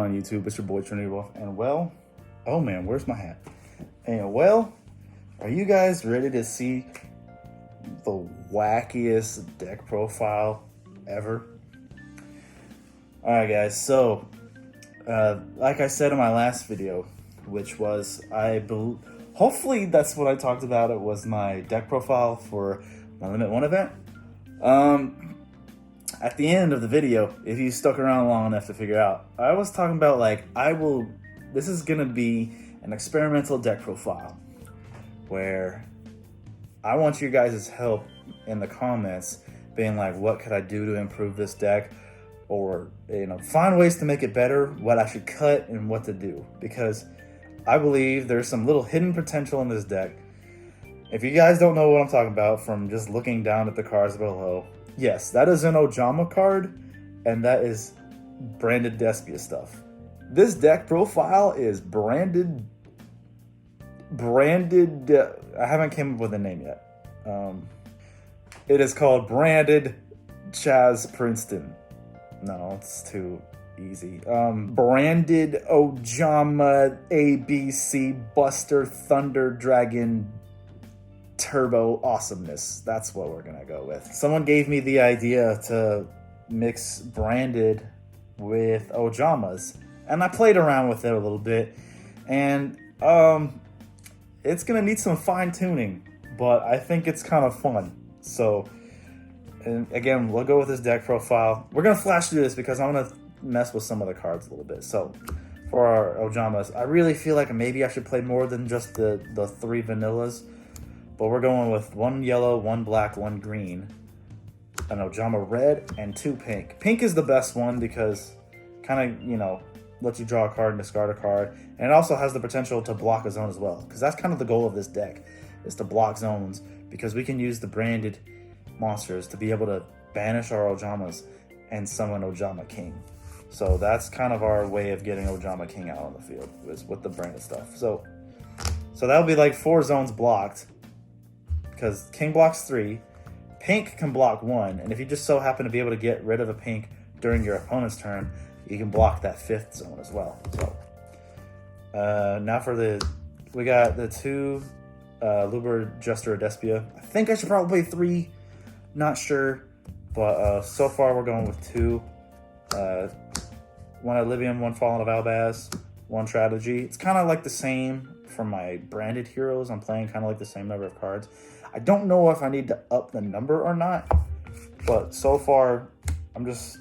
on YouTube? It's your boy Trinity Wolf, and well, oh man, where's my hat? And well, are you guys ready to see the wackiest deck profile ever? All right, guys. So, like I said in my last video, which was hopefully that's what I talked about. It was my deck profile for my Limit 1 event. At the end of the video, if you stuck around long enough to figure out, I was talking about this is gonna be an experimental deck profile where I want you guys' help in the comments being like, what could I do to improve this deck? Or, find ways to make it better, what I should cut and what to do. Because I believe there's some little hidden potential in this deck. If you guys don't know what I'm talking about from just looking down at the cards below, yes, that is an Ojama card, and that is branded Despia stuff. This deck profile is branded, I haven't came up with a name yet. It is called Branded Chaz Princeton. No, it's too easy. Branded Ojama ABC Buster Thunder Dragon Turbo Awesomeness. That's what we're gonna go with. Someone gave me the idea to mix branded with Ojamas, and I played around with it a little bit, and it's gonna need some fine tuning, but I think it's kind of fun. So, and again, we'll go with this deck profile. We're gonna flash through this because I'm gonna mess with some of the cards a little bit. So for our Ojamas, I really feel like maybe I should play more than just the 3 vanillas. But we're going with 1 yellow, 1 black, 1 green, an Ojama red, and 2 pink. Pink is the best one because kind of, lets you draw a card and discard a card. And it also has the potential to block a zone as well. Because that's kind of the goal of this deck, is to block zones. Because we can use the branded monsters to be able to banish our Ojamas and summon Ojama King. So that's kind of our way of getting Ojama King out on the field, is with the branded stuff. So that'll be like 4 zones blocked. Because King blocks 3, Pink can block 1, and if you just so happen to be able to get rid of a Pink during your opponent's turn, you can block that 5th zone as well. So now we got the 2 Luber, Jester, Despia. I think I should probably play 3, not sure, but so far we're going with 2. 1 Oblivion, 1 Fallen of Albaz, 1 Strategy. It's kind of like the same for my branded heroes. I'm playing kind of like the same number of cards. I don't know if I need to up the number or not, but so far I'm just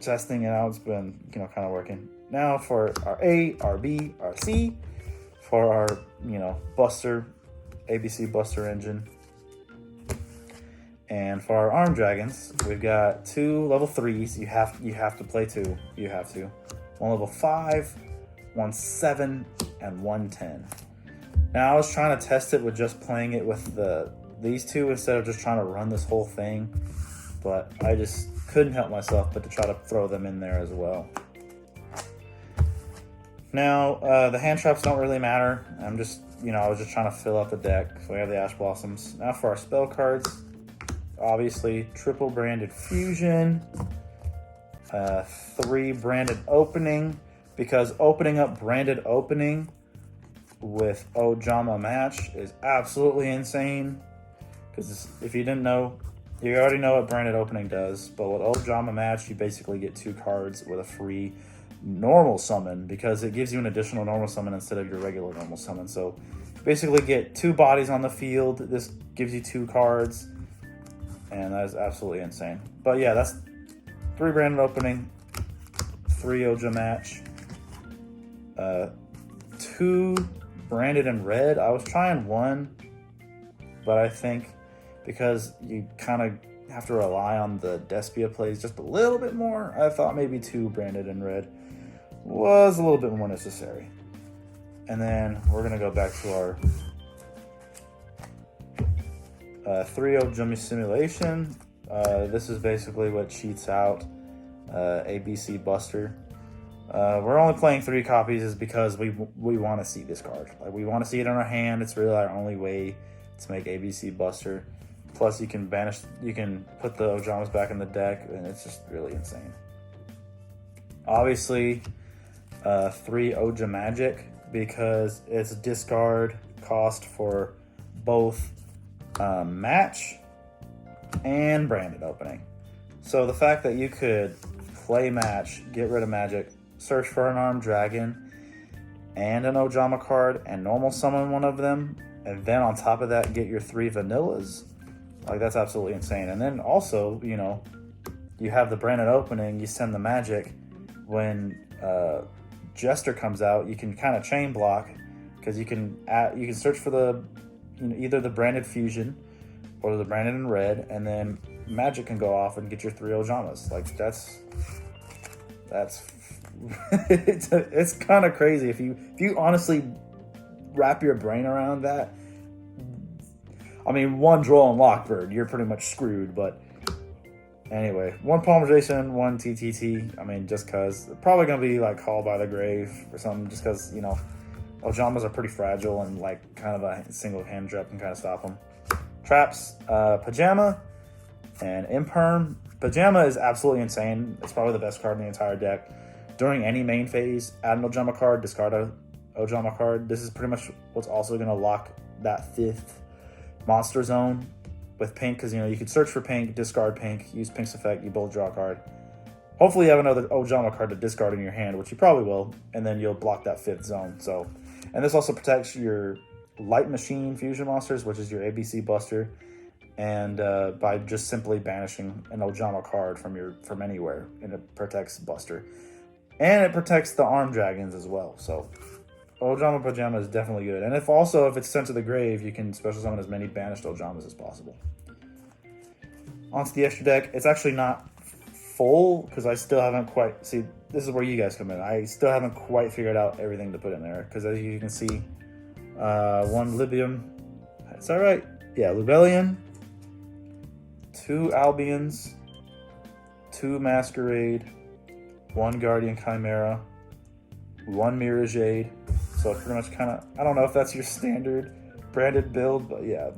testing it out. It's been kind of working. Now for our A, our B, our C, for our Buster, ABC Buster engine, and for our Arm Dragons, we've got 2 level 3s. You have to play 2. You have to. 1 level 5, 1 7, and 1 10. Now I was trying to test it with just playing it with these 2 instead of just trying to run this whole thing, but I just couldn't help myself but to try to throw them in there as well. Now the hand traps don't really matter. I'm just I was just trying to fill out the deck. So we have the Ash Blossoms. Now for our spell cards, obviously triple branded fusion, 3 branded opening, because opening up branded opening with Ojama match is absolutely insane. Because if you didn't know, you already know what branded opening does, but with Ojama match you basically get 2 cards with a free normal summon, because it gives you an additional normal summon instead of your regular normal summon. So basically get 2 bodies on the field. This gives you 2 cards, and that is absolutely insane. But yeah, that's 3 branded opening, 3 Ojama match, 2 branded in red. I was trying 1, but I think because you kind of have to rely on the Despia plays just a little bit more, I thought maybe 2 branded in red was a little bit more necessary. And then we're gonna go back to our 3 Ojama simulation. This is basically what cheats out ABC Buster. We're only playing 3 copies is because we want to see this card. Like, we want to see it in our hand. It's really our only way to make ABC Buster. Plus, you can put the Ojamas back in the deck, and it's just really insane. Obviously, 3 Ojama because it's discard cost for both match and branded opening. So the fact that you could play match, get rid of magic, search for an armed dragon and an Ojama card and normal summon one of them, and then on top of that get your 3 vanillas, like that's absolutely insane. And then also, you know, you have the branded opening, you send the magic. When Jester comes out, you can kind of chain block because you can search for the, you know, either the branded fusion or the branded in red, and then magic can go off and get your 3 Ojamas. Like that's it's kind of crazy if you honestly wrap your brain around that. I mean, one Droll and Lockbird, you're pretty much screwed. But anyway, 1 Palmerization, 1 TTT. I mean, just because probably gonna be like Called by the Grave or something, just because, you know, Ojamas are pretty fragile and like kind of a single hand trap can kind of stop them. Traps, Pajama and Imperm. Pajama is absolutely insane. It's probably the best card in the entire deck. During any main phase, add an Ojama card, discard a Ojama card. This is pretty much what's also going to lock that 5th monster zone with pink, because, you know, you could search for pink, discard pink, use pink's effect, you both draw a card. Hopefully you have another Ojama card to discard in your hand, which you probably will, and then you'll block that 5th zone. So, and this also protects your Light Machine fusion monsters, which is your ABC Buster, and by just simply banishing an Ojama card from anywhere, and it protects Buster. And it protects the armed dragons as well. So Ojama Pajama is definitely good. And if it's sent to the grave, you can special summon as many banished Ojamas as possible. Onto the extra deck. It's actually not full because I still haven't quite... See, this is where you guys come in. I still haven't quite figured out everything to put in there. Because as you can see, 1 Libium. Is that right? Yeah, Lubellion. 2 Albions. 2 Masquerade. 1 Guardian Chimera, 1 Mirajade. So pretty much kind of, I don't know if that's your standard branded build, but yeah.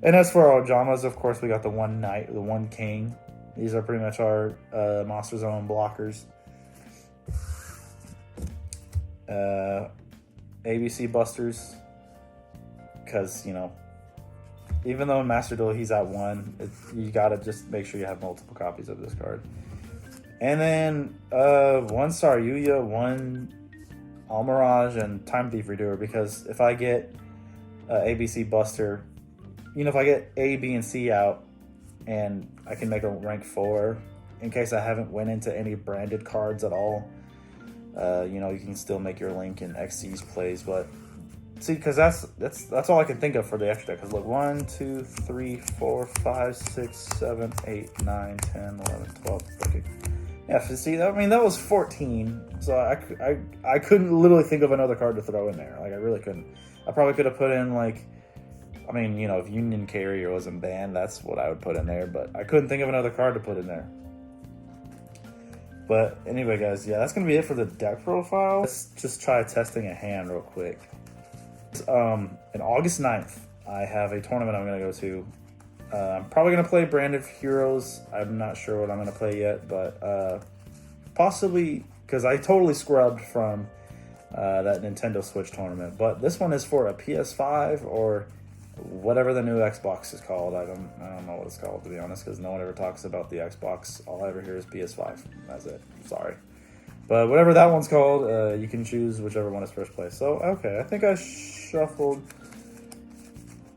And as for our Ojamas, of course, we got the 1 Knight, the 1 King. These are pretty much our Monster Zone blockers. ABC Busters, because, you know, even though in Master Duel he's at 1, you gotta just make sure you have multiple copies of this card. And then 1 Saryuya, 1 Almirage, and Time Thief Redoer, because if I get ABC Buster, you know, if I get A, B, and C out, and I can make a rank 4, in case I haven't went into any branded cards at all, you know, you can still make your Link and XC's plays. But see, because that's all I can think of for the extra deck. Because look, 1, 2, 3, 4, 5, 6, 7, 8, 9, 10, 11, 12, 13. Yeah, see, I mean, that was 14, so I couldn't literally think of another card to throw in there. Like, I really couldn't. I probably could have put in, like, I mean, you know, if Union Carrier wasn't banned, that's what I would put in there, but I couldn't think of another card to put in there. But anyway, guys, yeah, that's going to be it for the deck profile. Let's just try testing a hand real quick. On August 9th, I have a tournament I'm going to go to. I'm probably going to play Branded Heroes. I'm not sure what I'm going to play yet, but possibly, because I totally scrubbed from that Nintendo Switch tournament. But this one is for a PS5 or whatever the new Xbox is called. I don't know what it's called, to be honest, because no one ever talks about the Xbox. All I ever hear is PS5. That's it. Sorry. But whatever that one's called, you can choose whichever one is first place. So, okay, I think I shuffled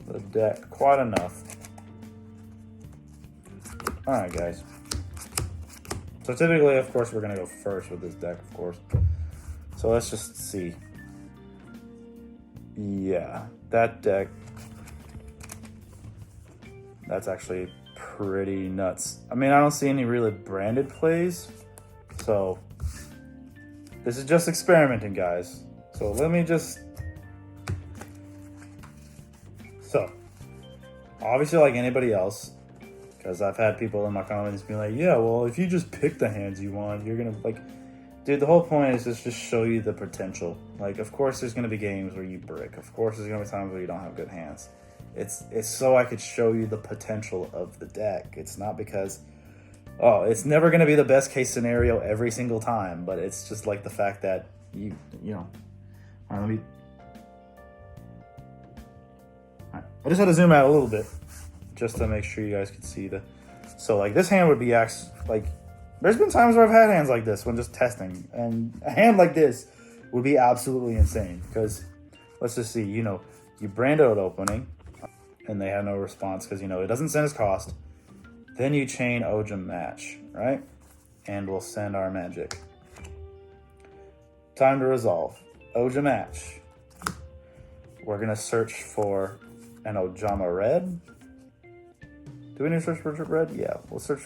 the deck quite enough. Alright, guys. So typically, of course, we're going to go first with this deck, of course. So let's just see. Yeah, that deck, that's actually pretty nuts. I mean, I don't see any really branded plays. So this is just experimenting, guys. So let me just... So, obviously, like anybody else, because I've had people in my comments be like, yeah, well, if you just pick the hands you want, you're going to, like... Dude, the whole point is just show you the potential. Like, of course there's going to be games where you brick. Of course there's going to be times where you don't have good hands. It's so I could show you the potential of the deck. It's not because... Oh, it's never going to be the best case scenario every single time, but it's just like the fact that you know. All right, let me. All right. I just had to zoom out a little bit just to make sure you guys could see the. So like this hand would be like. There's been times where I've had hands like this when just testing, and a hand like this would be absolutely insane because let's just see, you brand out opening and they have no response because, it doesn't send as cost. Then you chain Ojama match, right? And we'll send our magic. Time to resolve. Ojama match. We're going to search for an Ojama red. Do we need to search for red? Yeah, we'll search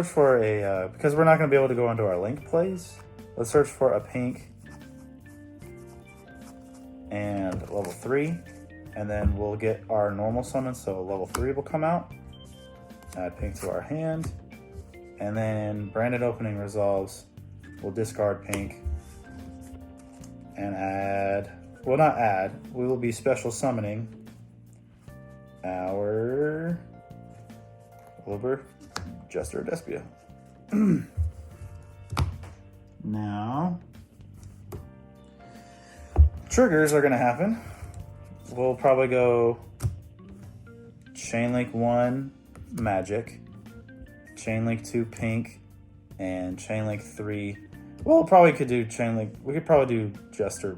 for a, because we're not going to be able to go into our link plays. Let's search for a pink and level 3. And then we'll get our normal summon, so level 3 will come out. Add pink to our hand. And then branded opening resolves. We'll discard pink. And we will be special summoning our Wilbur Jester Despia. Now, triggers are going to happen. We'll probably go Chainlink 1 Magic, Chainlink 2 Pink, and Chainlink 3. Well, probably could do Chainlink. We could probably do Jester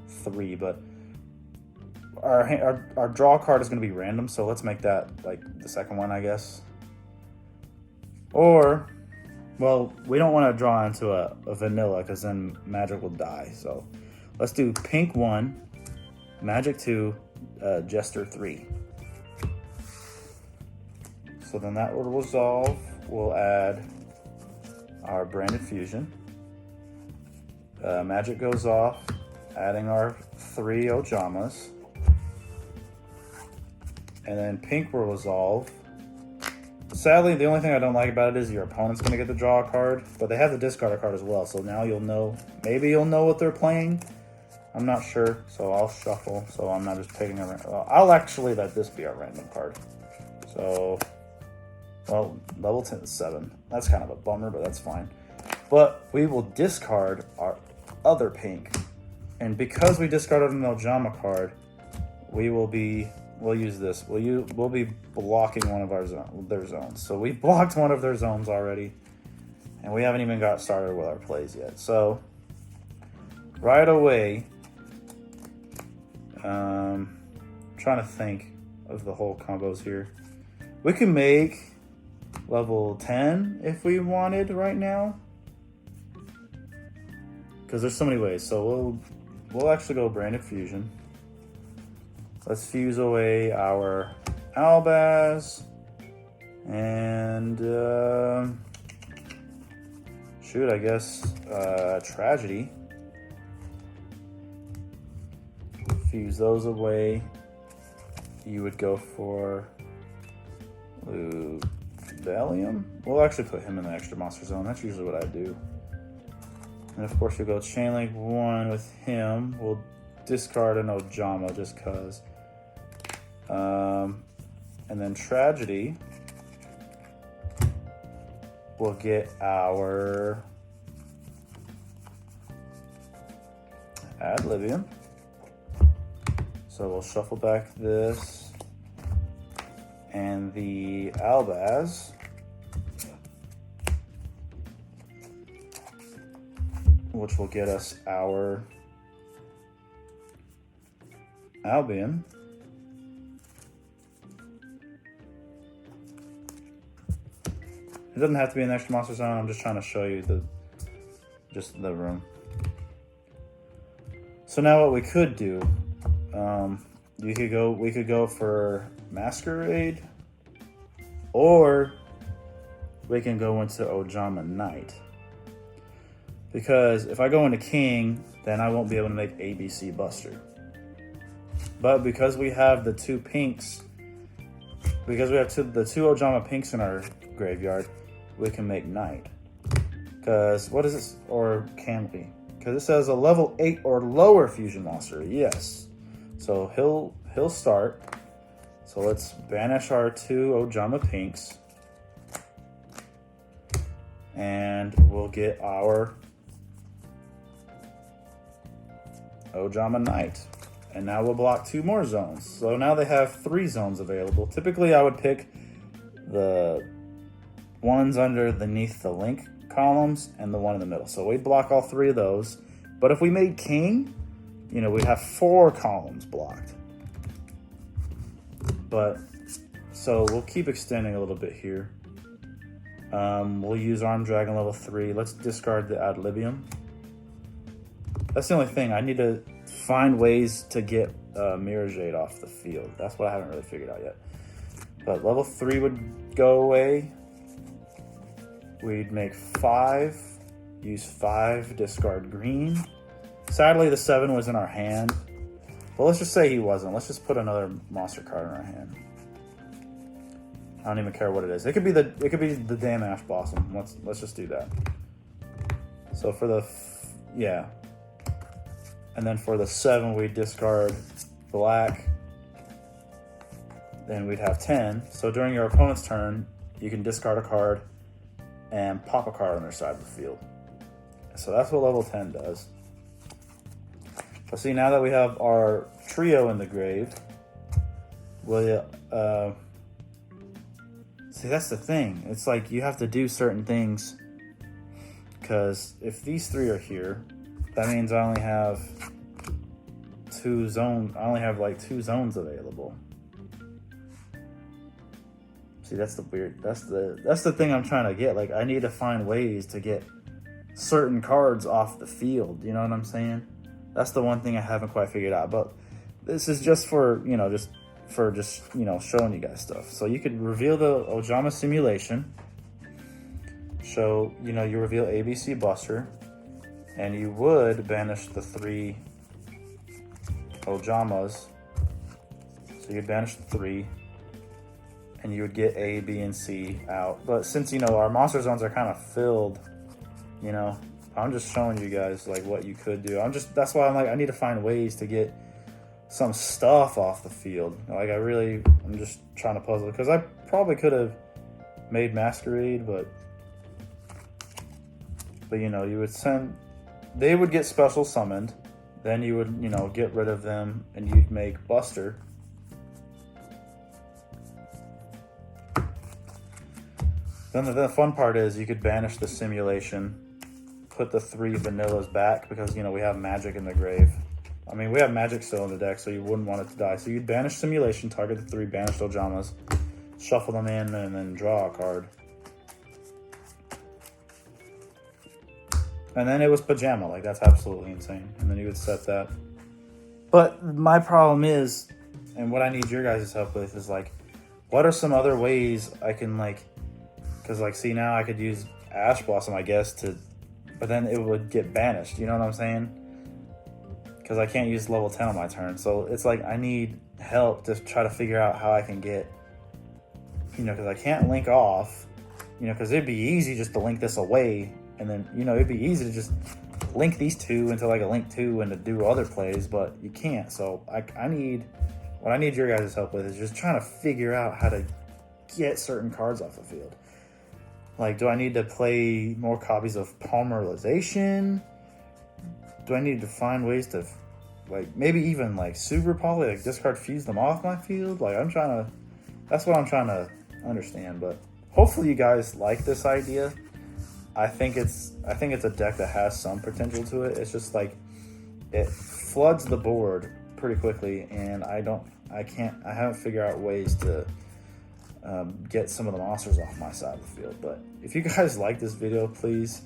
3, but our draw card is going to be random, so let's make that like the second one, I guess. Or, well, we don't want to draw into a vanilla because then Magic will die. So let's do Pink 1, Magic 2, Jester 3. So then that will resolve. We'll add our branded fusion. Magic goes off, adding our 3 Ojamas. And then Pink will resolve. Sadly, the only thing I don't like about it is your opponent's going to get to draw a card, but they have the discard a card as well, so now you'll know. Maybe you'll know what they're playing. I'm not sure, so I'll shuffle, so I'm not just picking I'll actually let this be our random card. So, well, level 7. That's kind of a bummer, but that's fine. But we will discard our other pink, and because we discarded an Ojama card, we'll use this. We'll be blocking one of their zones. So we blocked one of their zones already, and we haven't even got started with our plays yet. So right away, trying to think of the whole combos here. We can make level 10 if we wanted right now, because there's so many ways. So we'll actually go branded fusion. Let's fuse away our Albaz and I guess Tragedy. Fuse those away. You would go for Valium. We'll actually put him in the extra monster zone. That's usually what I do. And of course we'll go Chainlink 1 with him. We'll discard an Ojama just cause. And then Tragedy, we'll get our Ad Libium. So we'll shuffle back this and the Albaz. Which will get us our Albion. It doesn't have to be an extra monster zone. I'm just trying to show you the room. So now what we could do, we could go for Masquerade, or we can go into Ojama Knight. Because if I go into King, then I won't be able to make ABC Buster. But because we have the 2 pinks, because we have the 2 Ojama pinks in our graveyard, we can make Knight. Because what is this? Or can we? Because it says a level 8 or lower fusion monster. Yes. So he'll start. So let's banish our 2 Ojama pinks. And we'll get our Ojama Knight. And now we'll block 2 more zones. So now they have 3 zones available. Typically I would pick the ones underneath the link columns and the one in the middle. So we'd block all 3 of those. But if we made king, you know, we'd have 4 columns blocked. But, so we'll keep extending a little bit here. We'll use Armed Dragon level 3. Let's discard the Ad Libium. That's the only thing. I need to find ways to get Mirror Jade off the field. That's what I haven't really figured out yet. But level 3 would go away. We'd make 5. Use 5, discard green. Sadly, the 7 was in our hand. Well, let's just say he wasn't. Let's just put another monster card in our hand. I don't even care what it is. It could be the damn Ash Blossom. Let's just do that. So for the yeah. And then for the 7, we discard black. Then we'd have 10. So during your opponent's turn, you can discard a card and pop a card on their side of the field. So that's what level 10 does. But see, now that we have our trio in the grave, see, that's the thing. It's like you have to do certain things, because if these 3 are here, that means I only have 2 zones. I only have like 2 zones available. See, that's the weird. That's the thing I'm trying to get. Like, I need to find ways to get certain cards off the field. You know what I'm saying? That's the one thing I haven't quite figured out. But this is just for, you know, just showing you guys stuff. So you could reveal the Ojama simulation. So, you know, you reveal ABC Buster, and you would banish the 3 Ojamas. So you'd banish the 3, and you would get A, B, and C out. But since, you know, our monster zones are kind of filled, you know, I'm just showing you guys like what you could do. That's why I'm like, I need to find ways to get some stuff off the field. Like, I'm just trying to puzzle, because I probably could have made Masquerade, but you know, they would get special summoned, then you would, you know, get rid of them, and you'd make Buster. Then the fun part is you could banish the simulation, put the 3 vanillas back, because, you know, we have magic in the grave. I mean, we have magic still in the deck, so you wouldn't want it to die. So you'd banish simulation, target the 3 banished Ojamas, shuffle them in, and then draw a card. And then it was Pajama. Like, that's absolutely insane. And then you would set that. But my problem is, and what I need your guys' help with is, like, what are some other ways I can, like, because, like, see, now I could use Ash Blossom, I guess, but then it would get banished. You know what I'm saying? Because I can't use level 10 on my turn. So it's like I need help to try to figure out how I can get, you know, because I can't link off, you know, because it'd be easy just to link this away. And then, you know, it'd be easy to just link these 2 into like a link 2 and to do other plays, but you can't. So what I need your guys' help with is just trying to figure out how to get certain cards off the field. Like, do I need to play more copies of Polymerization? Do I need to find ways to, like, maybe even, like, Super Poly, like, discard fuse them off my field? Like, that's what I'm trying to understand. But hopefully you guys like this idea. I think it's a deck that has some potential to it. It's just, like, it floods the board pretty quickly, and I haven't figured out ways to get some of the monsters off my side of the field. But if you guys like this video, please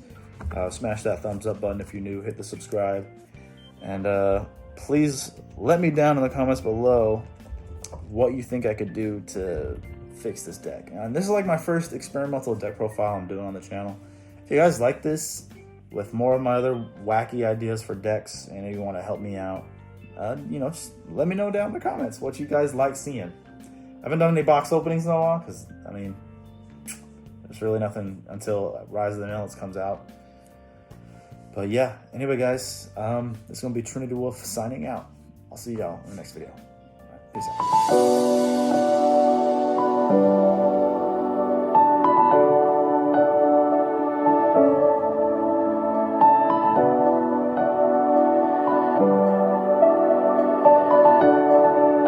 smash that thumbs up button. If you're new, hit the subscribe, and please let me down in the comments below what you think I could do to fix this deck. And this is like my first experimental deck profile I'm doing on the channel. If you guys like this with more of my other wacky ideas for decks, and if you want to help me out, you know, just let me know down in the comments what you guys like seeing. I haven't done any box openings in a while, because, I mean, there's really nothing until Rise of the Millets comes out. But yeah, anyway, guys, it's going to be Trinity Wolf signing out. I'll see y'all in the next video. All right, peace out.